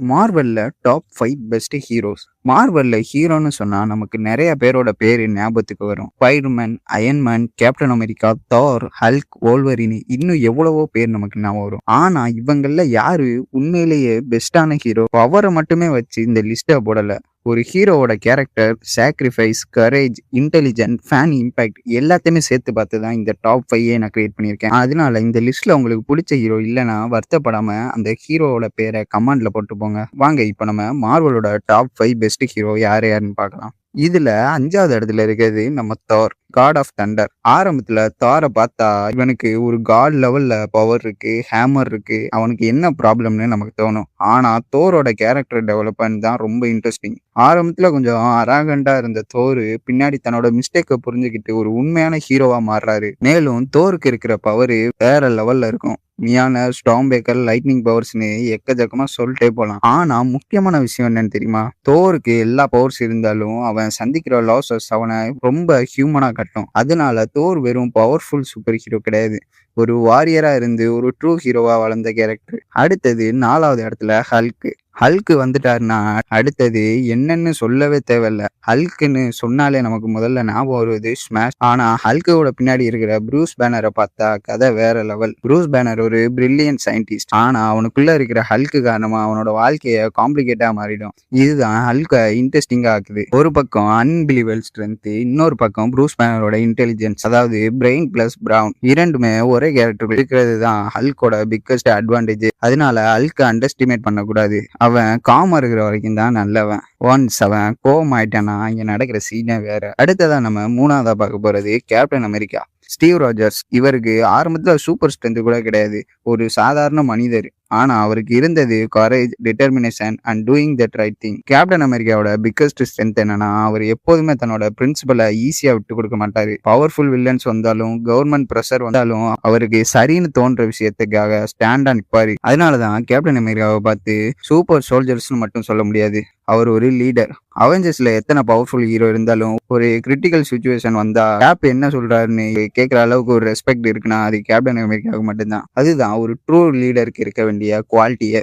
மார்வெல்ல top 5 best heroes. மார்வெல்ல ஹீரோன்னு சொன்னா நமக்கு நெறைய பேரோட பேரு ஞாபகத்துக்கு வரும். ஸ்பைடர்மேன், அயன்மேன், கேப்டன் அமெரிக்கா, தார், ஹல்க், வோல்வரின் இன்னும் எவ்வளவோ பேர் நமக்கு ஞாபகம் வரும். ஆனா இவங்கள்ல யாரு உண்மையிலேயே பெஸ்டான ஹீரோ? பவர மட்டுமே வச்சு இந்த லிஸ்ட்ட போடல. ஒரு ஹீரோவோட character, sacrifice, courage, intelligent, fan impact எல்லாத்தையுமே சேர்த்து பார்த்து தான் இந்த டாப் 5 நான் கிரியேட் பண்ணியிருக்கேன். அதனால இந்த லிஸ்ட்ல உங்களுக்கு பிடிச்ச ஹீரோ இல்லைன்னா வருத்தப்படாம அந்த ஹீரோவோட பேரை கமெண்ட்ல போட்டு போங்க. வாங்க இப்போ நம்ம மார்வலோட டாப் 5 பெஸ்ட் ஹீரோ யார் யாருன்னு பார்க்கலாம். இதுல 5வது இடத்துல இருக்கிறது நம்ம தார், காட் ஆஃப் தண்டர். ஆரம்பத்துல தாரை பார்த்தா இவனுக்கு ஒரு காட் லெவல்ல பவர் இருக்கு, ஹேமர் இருக்கு, அவனுக்கு என்ன ப்ராப்ளம்னு நமக்கு தோணும். ஆனா தோரோட கேரக்டர் டெவலப்மெண்ட் தான் ரொம்ப இன்ட்ரெஸ்டிங். ஆரம்பத்துல கொஞ்சம் அராகண்டா இருந்த தோரு பின்னாடி தன்னோட மிஸ்டேக்கை புரிஞ்சுக்கிட்டு ஒரு உண்மையான ஹீரோவா மாறுறாரு. மேலும் தோருக்கு இருக்கிற பவர் வேற லெவல்ல இருக்கும். மியானர், ஸ்டார்ம் பேக்கர், லைட்னிங் பவர்ஸ்னு எக்கச்சக்கமா சொல்லிட்டே போலாம். ஆனா முக்கியமான விஷயம் என்னன்னு தெரியுமா? தோருக்கு எல்லா பவர்ஸ் இருந்தாலும் அவன் சந்திக்கிற லாசஸ் அவனை ரொம்ப ஹியூமனா கட்டும். அதனால தோர் வெறும் பவர்ஃபுல் சூப்பர் ஹீரோ கிடையாது, ஒரு வாரியரா இருந்து ஒரு ட்ரூ ஹீரோவா வளர்ந்த கேரக்டர். அடுத்தது 4வது இடத்துல ஹல்க். ஹல்க்கு வந்துட்டாருன்னா அடுத்தது என்னன்னு சொல்லவே தேவையில்ல. ஹல்க்குன்னு சொன்னாலே நமக்கு முதல்ல ஞாபகம் வருவது ஸ்மாஷ். ஆனா ஹல்கோட பின்னாடி இருக்கிற ப்ரூஸ் பேனரை பார்த்தா கதை வேற லெவல். ப்ரூஸ் பேனர் ஒரு பிரில்லியன்ட் சயின்டிஸ்ட். ஆனா அவனுக்குள்ள இருக்கிற ஹல்க்கு காரணமா அவனோட வாழ்க்கைய காம்ப்ளிகேட்டா மாறிடும். இதுதான் ஹல்க இன்ட்ரெஸ்டிங்கா ஆக்குது. ஒரு பக்கம் அன்பிலிவபிள் ஸ்ட்ரென்த், இன்னொரு பக்கம் ப்ரூஸ் பேனரோட இன்டெலிஜென்ஸ், அதாவது பிரெயின் பிளஸ் பிரவுன், இரண்டுமே ஒரே கேரக்டர் இருக்கிறது தான் ஹல்கோட பிக்கஸ்ட் அட்வான்டேஜ். அதனால ஹல்க அண்டர் எஸ்டிமேட் பண்ணக்கூடாது. அவன் காம இருக்கிற வரைக்கும் தான் நல்லவன். ஒன்ஸ் அவன் கோவம் ஆயிட்டானா இங்க நடக்கிற சீனே வேற. அடுத்ததான் நம்ம 3வதா பார்க்க போறது கேப்டன் அமெரிக்கா, ஸ்டீவ் ராஜர்ஸ். இவருக்கு ஆரம்பத்துல சூப்பர் ஸ்ட்ரென்த் கூட கிடையாது, ஒரு சாதாரண மனிதர். ஆனா அவருக்கு இருந்தது courage, determination and doing that right thing. Captain அமெரிக்காவோட பிக்கஸ்ட் ஸ்ட்ரென்த் என்னன்னா அவர் எப்போதுமே தன்னோட பிரின்சிபலை ஈஸியா விட்டு கொடுக்க மாட்டாரு. பவர்ஃபுல் வில்லன்ஸ் வந்தாலும் கவர்மெண்ட் ப்ரெஷர் வந்தாலும் அவருக்கு சரின்னு தோன்ற விஷயத்துக்காக ஸ்டாண்டா நிற்பாரு. அதனாலதான் கேப்டன் அமெரிக்காவை பார்த்து சூப்பர் சோல்ஜர்ஸ்னு மட்டும் சொல்ல முடியாது, அவர் ஒரு லீடர். அவெஞ்சர்ஸ்ல எத்தனை பவர்ஃபுல் ஹீரோ இருந்தாலும் ஒரு கிரிட்டிக்கல் சுச்சுவேஷன் வந்தா கேப் என்ன சொல்றாருன்னு கேட்கிற அளவுக்கு ஒரு ரெஸ்பெக்ட் இருக்குன்னா அது கேப்டன் அமெரிக்காவுக்கு மட்டும்தான். அதுதான் ஒரு ட்ரூ லீடருக்கு இருக்க வேண்டிய குவாலிட்டியே.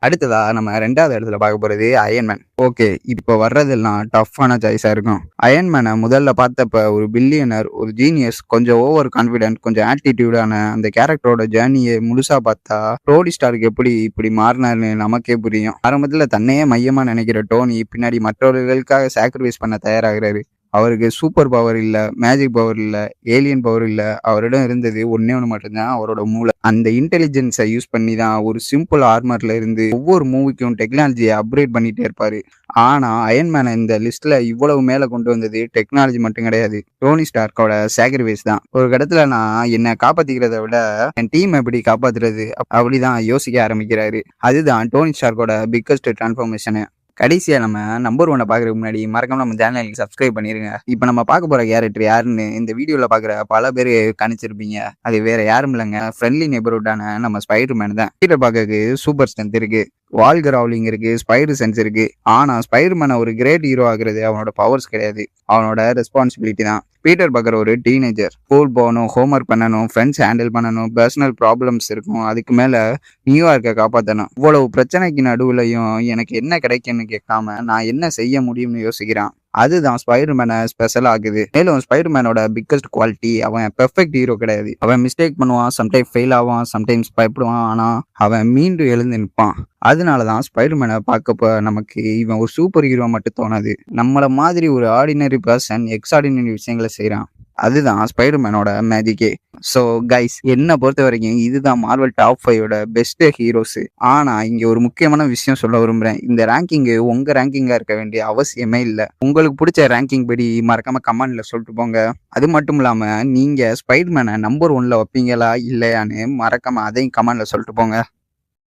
அடுத்ததா நம்ம 2வது இடத்துல பார்க்க போறது அயன்மேன். ஓகே, இப்போ வர்றதெல்லாம் டஃப்பான சாய்ஸா இருக்கும். அயன்மேனை முதல்ல பார்த்தப்ப ஒரு பில்லியனர், ஒரு ஜீனியஸ், கொஞ்சம் ஓவர் கான்ஃபிடென்ட், கொஞ்சம் ஆட்டிடியூடான அந்த கேரக்டரோட ஜேர்னியை முழுசா பார்த்தா டோனி ஸ்டார்க் எப்படி இப்படி மாறினார்னு நமக்கே புரியும். ஆரம்பத்துல தன்னையே மையமா நினைக்கிற டோனி பின்னாடி மற்றவர்களுக்காக சாக்ரிஃபைஸ் பண்ண தயாராகிறாரு. அவருக்கு சூப்பர் பவர் இல்ல, மேஜிக் பவர் இல்ல, ஏலியன் பவர் இல்ல. அவரிடம் இருந்தது ஒன்னே ஒன்று மட்டும்தான், அவரோட மூளை. அந்த இன்டெலிஜென்ஸை யூஸ் பண்ணி தான் ஒரு சிம்பிள் ஆர்மர்ல இருந்து ஒவ்வொரு மூவிக்கும் டெக்னாலஜியை அப்கிரேட் பண்ணிட்டே இருப்பாரு. ஆனா அயன்மேனை இந்த லிஸ்ட்ல இவ்வளவு மேல கொண்டு வந்தது டெக்னாலஜி மட்டும் கிடையாது, டோனி ஸ்டார்க்கோட சாக்ரிஃபைஸ் தான். ஒரு இடத்துல நான் என்னை காப்பாத்திக்கிறத விட என் டீம் எப்படி காப்பாத்துறது அப்படிதான் யோசிக்க ஆரம்பிக்கிறாரு. அதுதான் டோனி ஸ்டார்க்கோட பிக்கஸ்ட் டிரான்ஸ்ஃபர்மேஷனு. கடைசியா நம்ம நம்பர் 1 பாக்குறதுக்கு முன்னாடி மறக்காம நம்ம சேனலுக்கு சப்ஸ்கிரைப் பண்ணிருங்க. இப்ப நம்ம பார்க்க போற கேரக்டர் யாருன்னு இந்த வீடியோல பாக்குற பல பேர் கணிச்சிருப்பீங்க. அது வேற யாரும் இல்லைங்க, ஃப்ரெண்ட்லி நெய்பர்ஹுட்டான நம்ம ஸ்பைடர்மேன் தான். பீட்டர் பார்க்கறதுக்கு சூப்பர் ஸ்ட்ரென்த் இருக்கு, வால் கிராவலிங் இருக்கு, ஸ்பைடர் சென்ஸ் இருக்கு. ஆனா ஸ்பைடர்மேனை ஒரு கிரேட் ஹீரோ ஆகுறது அவனோட பவர்ஸ் கிடையாது, அவனோட ரெஸ்பான்சிபிலிட்டி தான். பீட்டர் பக்கர் ஒரு டீனேஜர், ஸ்கூல் போகணும், ஹோம்ஒர்க் பண்ணணும், ஃப்ரெண்ட்ஸ் ஹேண்டில் பண்ணணும், பர்சனல் ப்ராப்ளம்ஸ் இருக்கும், அதுக்கு மேல நியூயார்க்கை காப்பாற்றணும். இவ்வளவு பிரச்சனைக்கு நடுவுலையும் எனக்கு என்ன கிடைக்கும்னு கேட்காம நான் என்ன செய்ய முடியும்னு யோசிக்கிறான். அதுதான் ஸ்பைடர்மேனை ஸ்பெஷல் ஆகுது. மேலும் ஸ்பைடர்மேனோட பிக்கஸ்ட் குவாலிட்டி, அவன் பெர்ஃபெக்ட் ஹீரோ கிடையாது. அவன் மிஸ்டேக் பண்ணுவான், சம்டைம் ஃபெயில் ஆவான், சம்டைம்ஸ் பயப்படுவான், ஆனா அவன் மீண்டும் எழுந்து நிற்பான். அதனாலதான் ஸ்பைடர்மேனை பார்க்கப்ப நமக்கு இவன் ஒரு சூப்பர் ஹீரோ மட்டும் தோணாது, நம்மள மாதிரி ஒரு ஆர்டினரி பர்சன் எக்ஸ்ட்ராடினரி விஷயங்களை செய்யறான். அதுதான் ஸ்பைடர்மேனோட மேஜிக்கே. ஸோ கைஸ், என்னை பொறுத்த வரைக்கும் இதுதான் மார்வல் டாப் 5 பெஸ்ட் ஹீரோஸ். ஆனா இங்க ஒரு முக்கியமான விஷயம் சொல்ல விரும்புறேன். இந்த ரேங்கிங்கு உங்க ரேங்கிங்கா இருக்க வேண்டிய அவசியமே இல்லை. உங்களுக்கு பிடிச்ச ரேங்கிங் படி மறக்காம கமெண்ட்ல சொல்லிட்டு போங்க. அது மட்டும் இல்லாம நீங்க ஸ்பைடர்மேனை நம்பர் 1 வைப்பீங்களா இல்லையான்னு மறக்காம அதையும் கமெண்ட்ல சொல்லிட்டு போங்க.